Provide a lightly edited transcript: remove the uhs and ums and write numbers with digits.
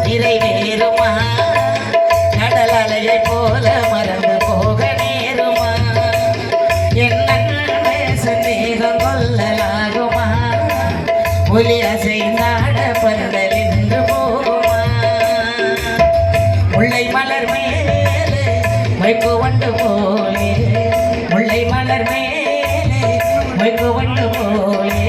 நிறைவேறுமா கடல் அலையை போல மறந்து போக நேருமா என்ன சந்தேகம் கொள்ளலாகுமா ஒலி அசைந்தாட பந்தல் என்று போகுமா முல்லை மலர் மேலே வைப்பு வண்டு போலே முல்லை மலர் மேலே வைப்பு வண்டு போலே